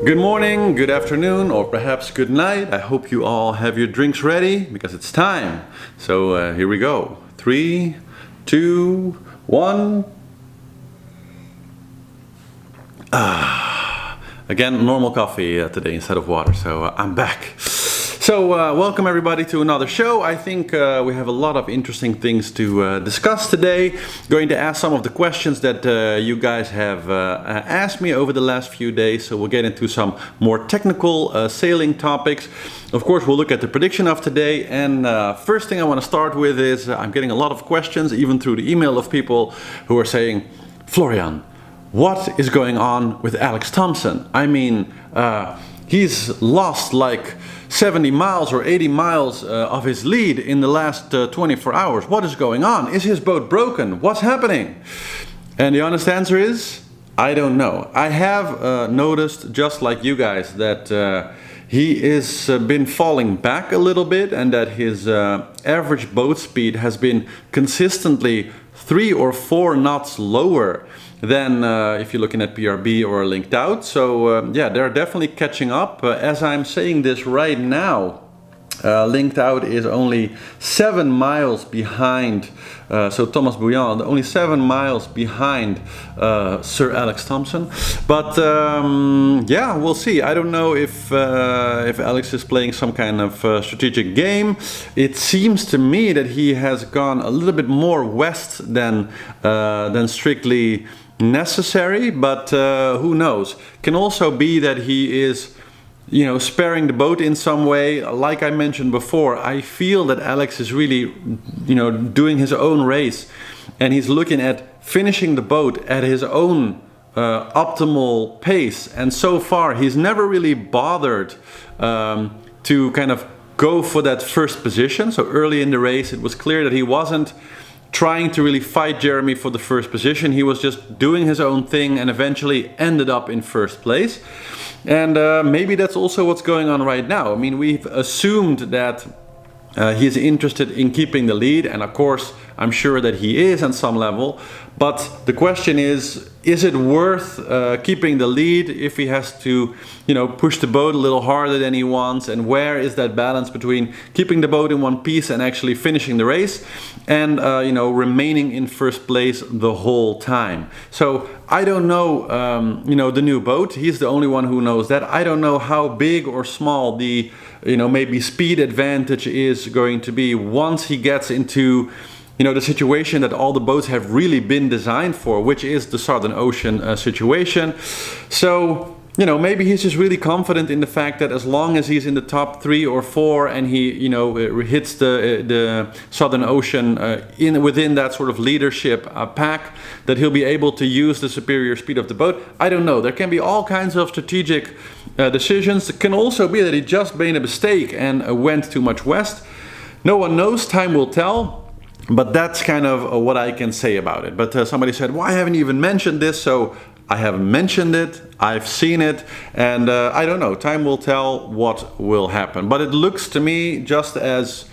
Good morning, good afternoon, or perhaps good night. I hope you all have your drinks ready because it's time. So here we go. 3, 2, 1. Again, normal coffee today instead of water, so I'm back. So welcome everybody to another show. I think we have a lot of interesting things to discuss today. Going to ask some of the questions that you guys have asked me over the last few days. So we'll get into some more technical sailing topics. Of course, we'll look at the prediction of today. And first thing I want to start with is I'm getting a lot of questions, even through the email, of people who are saying, Florian, what is going on with Alex Thomson? I mean, he's lost like 70 miles or 80 miles of his lead in the last 24 hours. What is going on? Is his boat broken? What's happening? And the honest answer is, I don't know. I have noticed, just like you guys, that he is been falling back a little bit, and that his average boat speed has been consistently 3 or 4 knots lower than if you're looking at PRB or linked out. So yeah, they're definitely catching up. As I'm saying this right now, linked out is only 7 miles behind, so Thomas Bouillon, only 7 miles behind Sir Alex Thomson. But yeah, we'll see. I don't know if Alex is playing some kind of strategic game. It seems to me that he has gone a little bit more west than strictly necessary, but who knows? Can also be that he is, you know, sparing the boat in some way. Like I mentioned before, I feel that Alex is really, you know, doing his own race, and he's looking at finishing the boat at his own optimal pace. And so far, he's never really bothered to kind of go for that first position. So early in the race, it was clear that he wasn't trying to really fight Jemery for the first position. He was just doing his own thing and eventually ended up in first place. And maybe that's also what's going on right now. I mean, we've assumed that he's interested in keeping the lead, and of course I'm sure that he is on some level, but the question is it worth keeping the lead if he has to, you know, push the boat a little harder than he wants? And where is that balance between keeping the boat in one piece and actually finishing the race, and you know, remaining in first place the whole time? So I don't know, you know, the new boat, he's the only one who knows that. I don't know how big or small the, you know, maybe speed advantage is going to be once he gets into, you know, the situation that all the boats have really been designed for, which is the Southern Ocean situation. So, you know, maybe he's just really confident in the fact that as long as he's in the top 3 or 4 and he, you know, hits the Southern Ocean within that sort of leadership pack, that he'll be able to use the superior speed of the boat. I don't know. There can be all kinds of strategic decisions. It can also be that he just made a mistake and went too much west. No one knows. Time will tell. But that's kind of what I can say about it. But somebody said, why haven't you even mentioned this? So I haven't mentioned it, I've seen it, and I don't know, time will tell what will happen. But it looks to me just as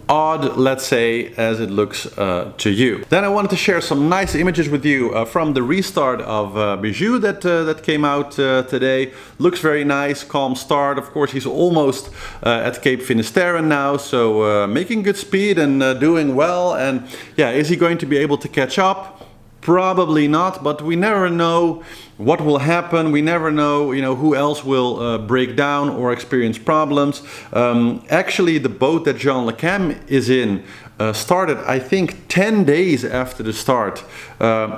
odd, let's say, as it looks to you. Then I wanted to share some nice images with you from the restart of Bijou that came out today. Looks very nice, calm start. Of course, he's almost at Cape Finisterre now, so making good speed and doing well. And yeah, is he going to be able to catch up? Probably not, but we never know what will happen. We never know, you know, who else will break down or experience problems. Actually, the boat that Jean Le Cam is in started, I think, 10 days after the start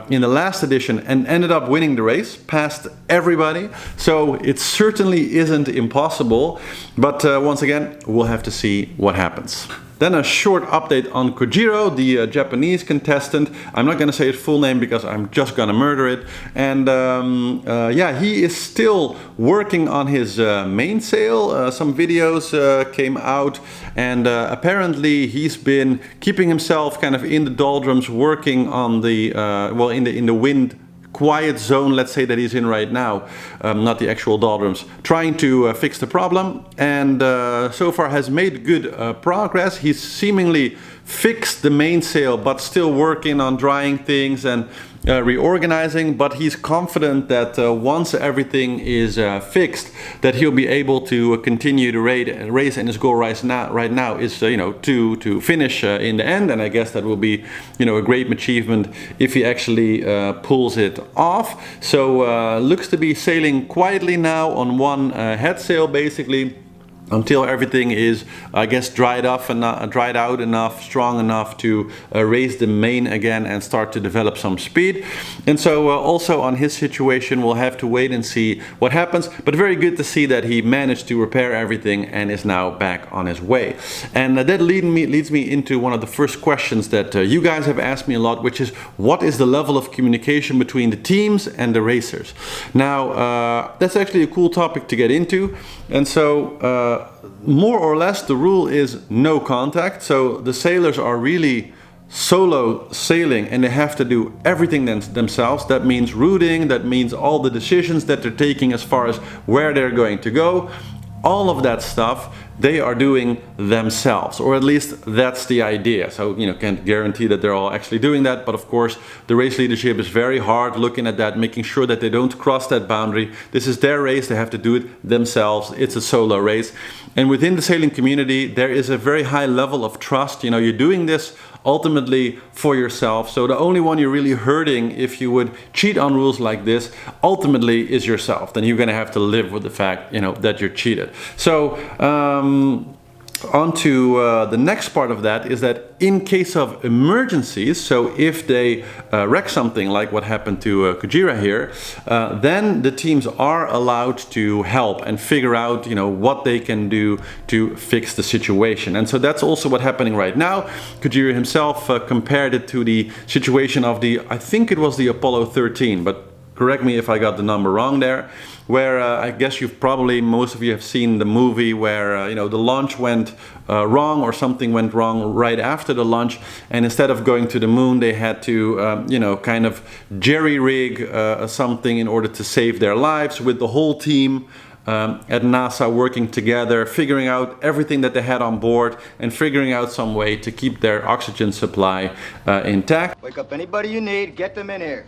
in the last edition, and ended up winning the race, passed everybody. So it certainly isn't impossible, but once again, we'll have to see what happens. Then a short update on Kojiro, the Japanese contestant. I'm not going to say his full name because I'm just going to murder it. And yeah, he is still working on his mainsail. Some videos came out, and apparently he's been keeping himself kind of in the doldrums, working on the well, in the wind quiet zone, let's say, that he's in right now, not the actual doldrums, trying to fix the problem, and so far has made good progress. He's seemingly fixed the mainsail, but still working on drying things, and reorganizing, but he's confident that once everything is fixed, that he'll be able to continue to race, and his goal right now is to finish in the end, and I guess that will be a great achievement if he actually pulls it off. So looks to be sailing quietly now on one head sail basically, until everything is, I guess, dried out enough, strong enough to raise the main again and start to develop some speed. And so also on his situation, we'll have to wait and see what happens. But very good to see that he managed to repair everything and is now back on his way. And that leads me into one of the first questions that you guys have asked me a lot, which is, what is the level of communication between the teams and the racers? Now, that's actually a cool topic to get into. And so more or less the rule is no contact. So the sailors are really solo sailing and they have to do everything themselves. That means routing, that means all the decisions that they're taking as far as where they're going to go. All of that stuff they are doing themselves, or at least that's the idea. So can't guarantee that they're all actually doing that, but of course the race leadership is very hard looking at that, making sure that they don't cross that boundary. This is their race, they have to do it themselves. It's a solo race, and within the sailing community there is a very high level of trust. You're doing this ultimately for yourself, so the only one you're really hurting if you would cheat on rules like this ultimately is yourself. Then you're going to have to live with the fact that you're cheated. So on to the next part of that is that in case of emergencies, so if they wreck something like what happened to Kojiro here, then the teams are allowed to help and figure out what they can do to fix the situation. And so that's also what's happening right now. Kojiro himself compared it to the situation of I think it was the Apollo 13, but correct me if I got the number wrong there, where I guess most of you have seen the movie where the launch went wrong, or something went wrong right after the launch, and instead of going to the moon they had to kind of jerry-rig something in order to save their lives, with the whole team at NASA working together, figuring out everything that they had on board and figuring out some way to keep their oxygen supply intact. Wake up anybody you need, get them in here.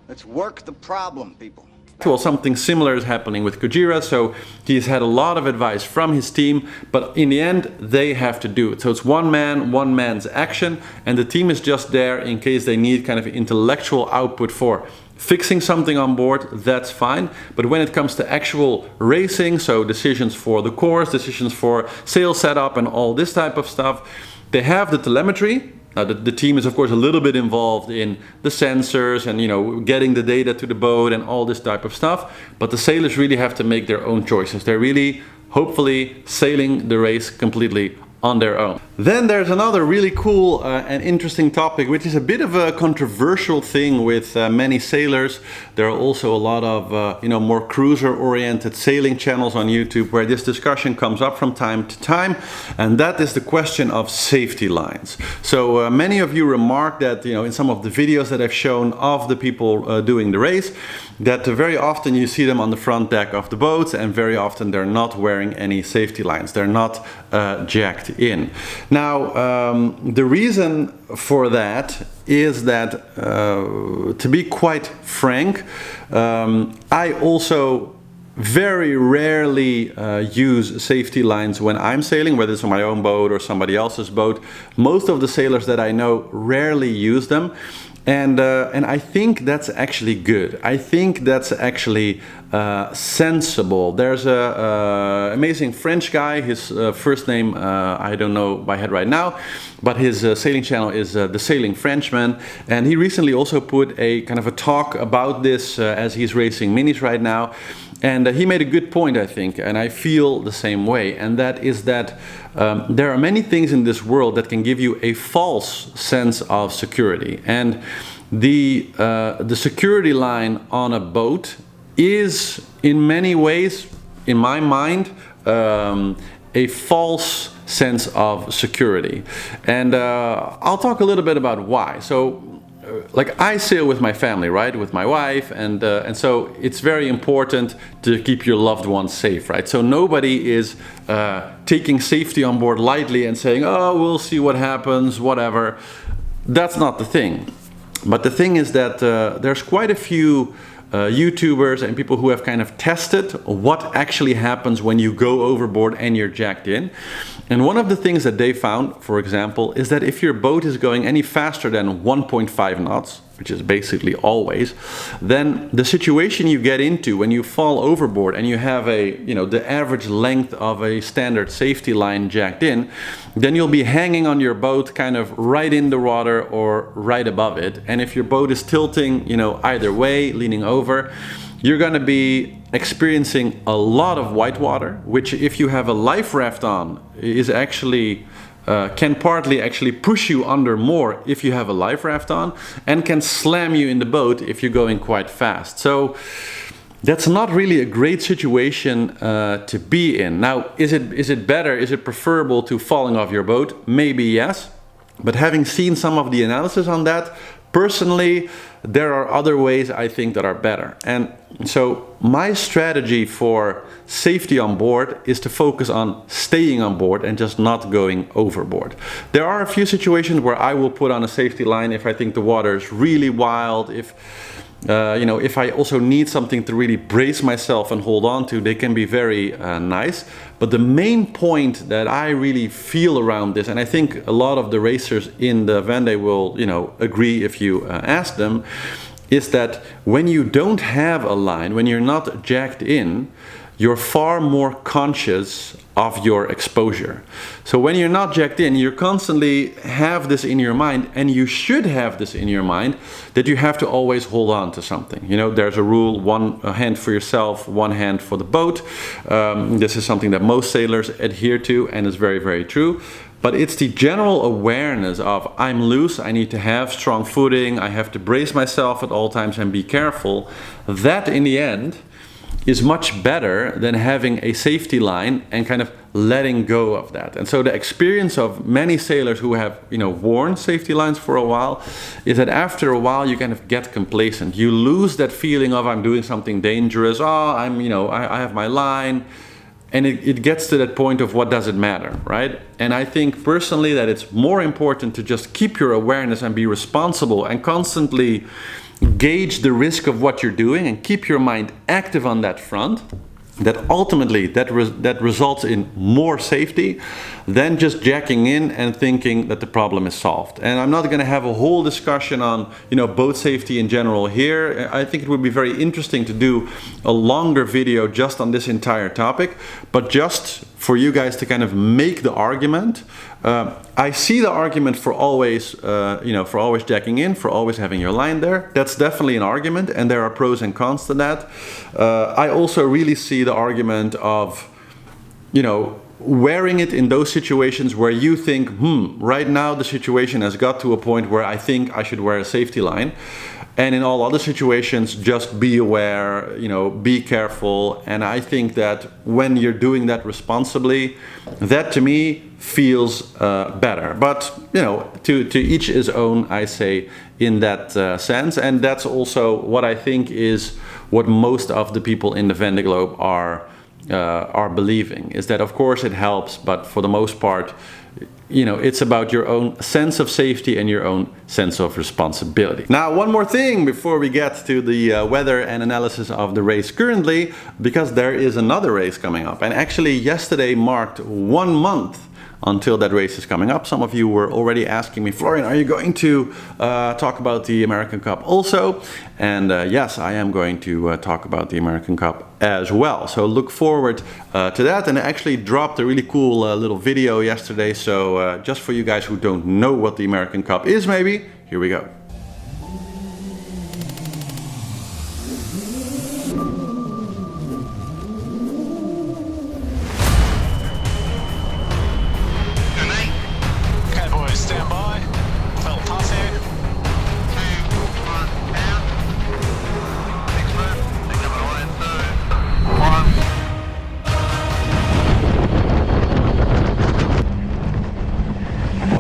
Let's work the problem, people. Well, something similar is happening with Kojiro, so he's had a lot of advice from his team, but in the end they have to do it. So it's one man's action, and the team is just there in case they need kind of intellectual output for fixing something on board. That's fine. But when it comes to actual racing, so decisions for the course, decisions for sail setup and all this type of stuff, they have the telemetry. The team is of course a little bit involved in the sensors and getting the data to the boat and all this type of stuff, but the sailors really have to make their own choices. They're really hopefully sailing the race completely on their own. Then there's another really cool and interesting topic, which is a bit of a controversial thing with many sailors. There are also a lot of more cruiser-oriented sailing channels on YouTube where this discussion comes up from time to time, and that is the question of safety lines. So many of you remarked that in some of the videos that I've shown of the people doing the race, that very often you see them on the front deck of the boats, and very often they're not wearing any safety lines. They're not jacked in. Now, the reason for that is that, to be quite frank, I also very rarely use safety lines when I'm sailing, whether it's on my own boat or somebody else's boat. Most of the sailors that I know rarely use them. And I think that's actually good. I think that's actually sensible. There's a amazing French guy. His first name I don't know by head right now, but his sailing channel is The Sailing Frenchman, and he recently also put a kind of a talk about this as he's racing minis right now. And he made a good point, I think, and I feel the same way, and that is that there are many things in this world that can give you a false sense of security. And the security line on a boat is, in many ways, in my mind, a false sense of security. And I'll talk a little bit about why. So, like, I sail with my family, right, with my wife, and so it's very important to keep your loved ones safe, right? So nobody is taking safety on board lightly and saying, oh, we'll see what happens, whatever. That's not the thing. But the thing is that there's quite a few YouTubers and people who have kind of tested what actually happens when you go overboard and you're jacked in. And one of the things that they found, for example, is that if your boat is going any faster than 1.5 knots, which is basically always, then the situation you get into when you fall overboard and you have the average length of a standard safety line jacked in, then you'll be hanging on your boat kind of right in the water or right above it. And if your boat is tilting, either way, leaning over, you're going to be experiencing a lot of white water, which if you have a life raft on is actually can partly actually push you under more if you have a life raft on, and can slam you in the boat if you're going quite fast. So that's not really a great situation to be in. Now, is it better? Is it preferable to falling off your boat? Maybe yes. But having seen some of the analysis on that, personally, there are other ways I think that are better. And so my strategy for safety on board is to focus on staying on board and just not going overboard. There are a few situations where I will put on a safety line if I think the water is really wild, if I also need something to really brace myself and hold on to. They can be very nice. But the main point that I really feel around this, and I think a lot of the racers in the Vendee will, agree if you ask them, is that when you don't have a line, when you're not jacked in, you're far more conscious of your exposure. So when you're not jacked in, you constantly have this in your mind, and you should have this in your mind, that you have to always hold on to something. There's a rule, one hand for yourself, one hand for the boat. This is something that most sailors adhere to, and is very, very true. But it's the general awareness of I'm loose, I need to have strong footing, I have to brace myself at all times and be careful. That in the end is much better than having a safety line and kind of letting go of that. And so the experience of many sailors who have worn safety lines for a while is that after a while you kind of get complacent. You lose that feeling of I'm doing something dangerous. I have my line. And it gets to that point of what does it matter, right? And I think personally that it's more important to just keep your awareness and be responsible and constantly gauge the risk of what you're doing and keep your mind active on that front, that ultimately that results in more safety than just jacking in and thinking that the problem is solved. And I'm not going to have a whole discussion on boat safety in general here. I think it would be very interesting to do a longer video just on this entire topic, but just for you guys to kind of make the argument. I see the argument for always jacking in, for always having your line there. That's definitely an argument, and there are pros and cons to that. I also really see the argument of, wearing it in those situations where you think, right now the situation has got to a point where I think I should wear a safety line. And in all other situations, just be aware, be careful. And I think that when you're doing that responsibly, that to me feels better. But, to each his own, I say, in that sense. And that's also what I think is what most of the people in the Vendee Globe are believing, is that of course it helps, but for the most part, it's about your own sense of safety and your own sense of responsibility. Now, one more thing before we get to the weather and analysis of the race currently, because there is another race coming up. And actually yesterday marked 1 month until that race is coming up. Some of you were already asking me, Florian, are you going to talk about the American Cup also? And yes, I am going to talk about the American Cup as well. So look forward to that. And I actually dropped a really cool little video yesterday. So just for you guys who don't know what the American Cup is, maybe, here we go.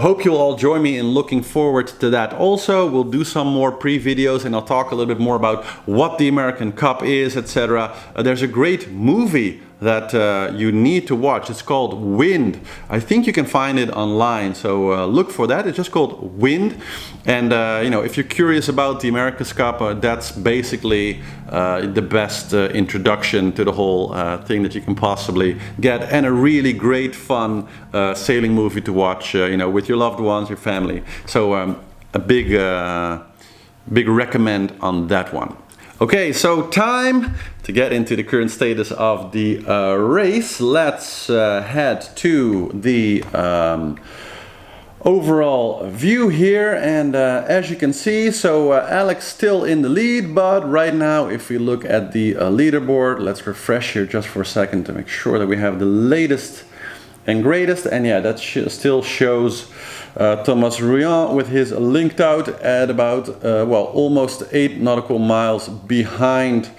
Hope you'll all join me in looking forward to that also. We'll do some more pre-videos and I'll talk a little bit more about what the American Cup is, etc. There's a great movie that you need to watch. It's called Wind. I think you can find it online, so look for that. It's just called Wind. And you know, if you're curious about the America's Cup, that's basically the best introduction to the whole thing that you can possibly get, and a really great fun sailing movie to watch, you know, with your loved ones, your family. So a big recommend on that one. Okay, so time to get into the current status of the race. Let's head to the overall view here, and as you can see, so Alex still in the lead, but right now if we look at the leaderboard, let's refresh here just for a second to make sure that we have the latest and greatest, and yeah, that still shows Thomas Ruyan with his linked out at about well, almost 8 nautical miles behind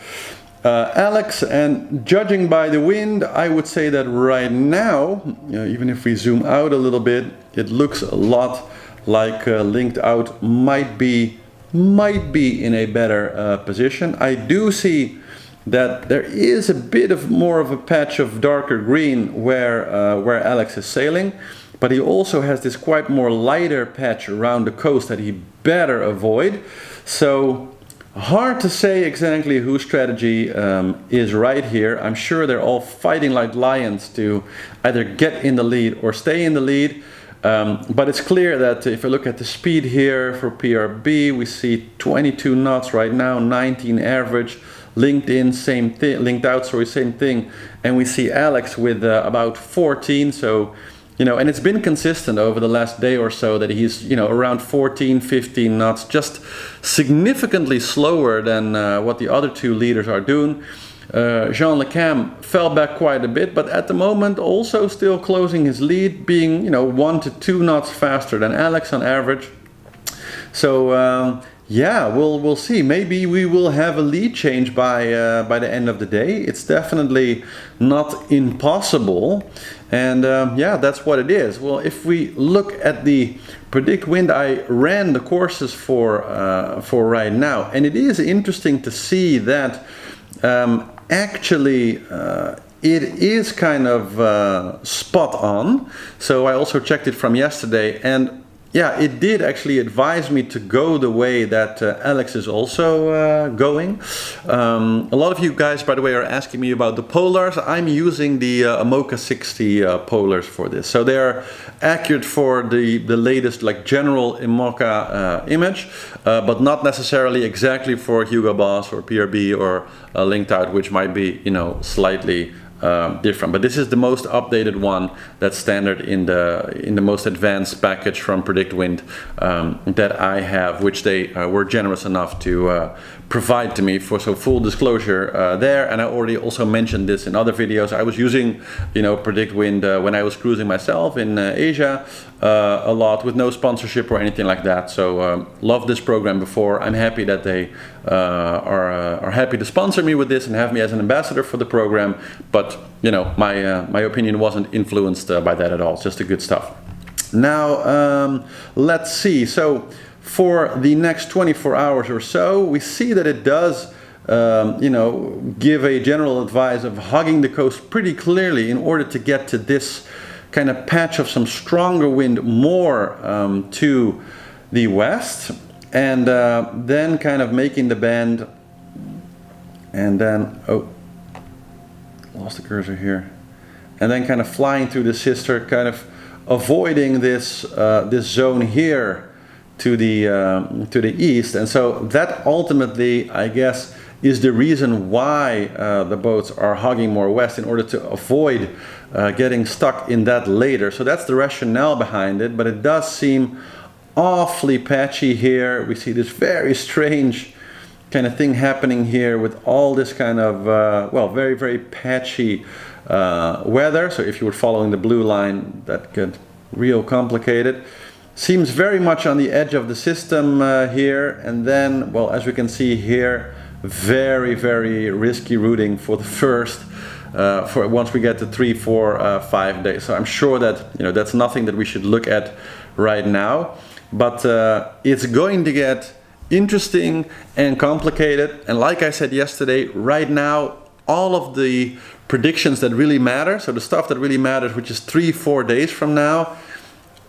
Alex. And judging by the wind, I would say that right now, you know, even if we zoom out a little bit, it looks a lot like linked out might be in a better position. I do see that there is a bit of more of a patch of darker green where Alex is sailing, but he also has this quite more lighter patch around the coast that he better avoid. So hard to say exactly whose strategy is right here. I'm sure they're all fighting like lions to either get in the lead or stay in the lead. But it's clear that if I look at the speed here for PRB, we see 22 knots right now, 19 average. Linked in, same thing, linked out, sorry, same thing. And we see Alex with about 14. So, you know, and it's been consistent over the last day or so that he's, you know, around 14, 15 knots, just significantly slower than what the other two leaders are doing. Jean Le Cam fell back quite a bit, but at the moment also still closing his lead, being, you know, 1 to 2 knots faster than Alex on average. So, yeah, we'll see. Maybe we will have a lead change by the end of the day. It's definitely not impossible, and yeah, that's what it is. Well, if we look at the predict wind, I ran the courses for right now, and it is interesting to see that actually it is kind of spot on. So I also checked it from yesterday, and yeah, it did actually advise me to go the way that Alex is also going. A lot of you guys, by the way, are asking me about the polars. I'm using the Amoca 60 polars for this. So they're accurate for the latest, like, general Amoca image, but not necessarily exactly for Hugo Boss or PRB or linked out, which might be, you know, slightly different. But this is the most updated one that's standard in the most advanced package from Predict Wind that I have, which they were generous enough to provide to me. For so full disclosure there. And I already also mentioned this in other videos. I was using, you know, Predict Wind when I was cruising myself in Asia a lot, with no sponsorship or anything like that. So loved this program before. I'm happy that they are happy to sponsor me with this and have me as an ambassador for the program. But, you know, my opinion wasn't influenced by that at all. It's just the good stuff. Now, let's see. So for the next 24 hours or so, we see that it does, you know, give a general advice of hugging the coast pretty clearly in order to get to this kind of patch of some stronger wind more to the west, and then kind of making the bend, and then, oh, lost the cursor here, and then kind of flying through the sister, kind of avoiding this this zone here to the east. And so that ultimately, I guess, is the reason why the boats are hugging more west, in order to avoid getting stuck in that later. So that's the rationale behind it, but it does seem awfully patchy here. We see this very strange kind of thing happening here with all this kind of, well, very, very patchy weather. So if you were following the blue line, that get real complicated. Seems very much on the edge of the system here. And then, well, as we can see here, very, very risky routing for the first, for once we get to 3, 4, 5 days. So I'm sure that, you know, that's nothing that we should look at right now. But it's going to get interesting and complicated. And like I said yesterday, right now, all of the predictions that really matter, so the stuff that really matters, which is 3-4 days from now,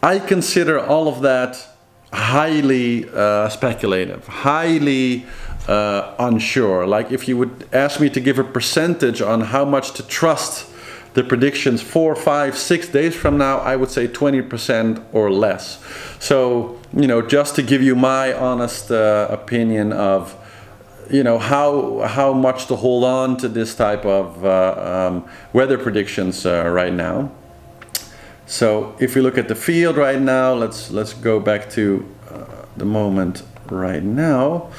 I consider all of that highly speculative, highly unsure. Like if you would ask me to give a percentage on how much to trust the predictions 4, 5, 6 days from now, I would say 20% or less. So, you know, just to give you my honest opinion of, you know, how much to hold on to this type of weather predictions right now. So if we look at the field right now, let's go back to the moment right now.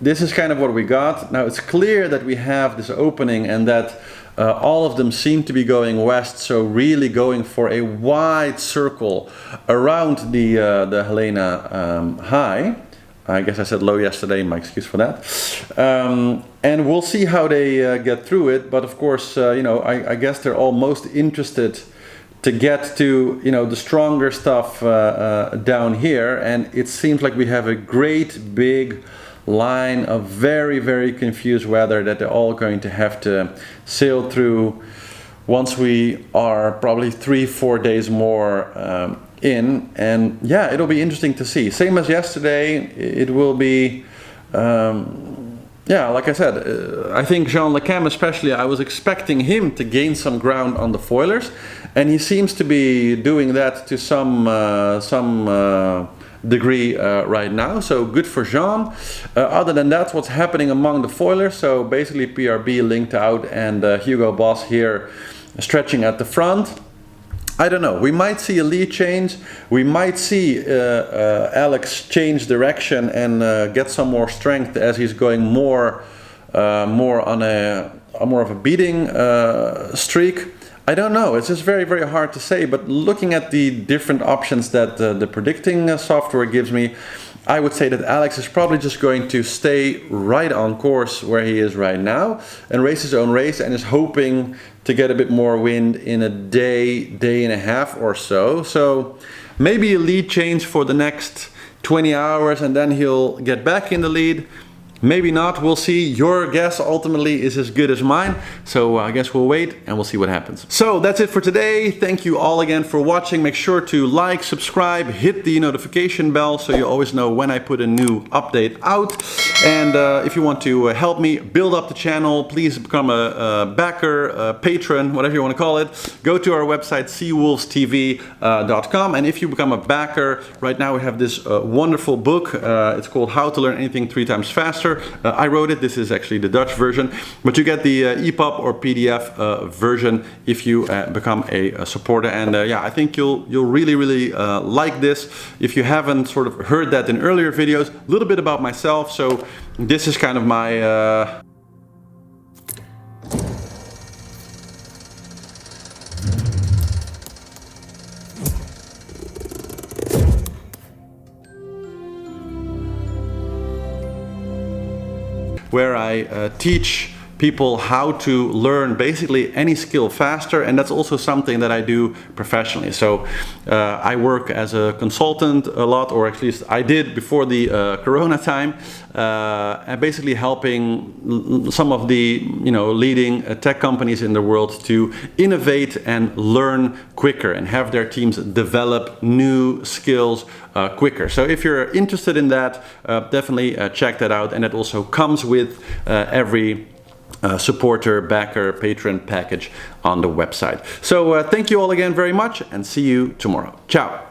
This is kind of what we got. Now it's clear that we have this opening and that all of them seem to be going west, so really going for a wide circle around the Helena high. I guess I said low yesterday, my excuse for that. And we'll see how they get through it, but of course, you know, I guess they're all most interested to get to, you know, the stronger stuff down here, and it seems like we have a great big line of very, very confused weather that they're all going to have to sail through once we are probably 3-4 days more in. And yeah, it'll be interesting to see. Same as yesterday, it will be yeah, like I said, I think Jean Le Cam especially, I was expecting him to gain some ground on the foilers, and he seems to be doing that to some degree right now, so good for Jean. Other than that, what's happening among the foilers, so basically PRB linked out and Hugo Boss here stretching at the front. I don't know, we might see a lead change, we might see Alex change direction and get some more strength as he's going more on a more of a beating streak. I don't know, it's just very, very hard to say, but looking at the different options that the predicting software gives me, I would say that Alex is probably just going to stay right on course where he is right now and race his own race, and is hoping to get a bit more wind in a day and a half or so. So maybe a lead change for the next 20 hours and then he'll get back in the lead. Maybe not, we'll see. Your guess ultimately is as good as mine. So I guess we'll wait and we'll see what happens. So that's it for today. Thank you all again for watching. Make sure to like, subscribe, hit the notification bell so you always know when I put a new update out. And if you want to help me build up the channel, please become a backer, a patron, whatever you want to call it. Go to our website, seawolvestv.com. And if you become a backer, right now we have this wonderful book. It's called How to Learn Anything 3 Times Faster. I wrote it. This is actually the Dutch version, but you get the EPUB or PDF version if you become a supporter. And yeah, I think you'll really like this. If you haven't sort of heard that in earlier videos, a little bit about myself. So this is kind of my where I teach people how to learn basically any skill faster, and that's also something that I do professionally. So I work as a consultant a lot, or at least I did before the Corona time, and basically helping some of the leading tech companies in the world to innovate and learn quicker and have their teams develop new skills quicker. So if you're interested in that, definitely check that out, and it also comes with every supporter, backer, patron package on the website. So thank you all again very much, and see you tomorrow. Ciao.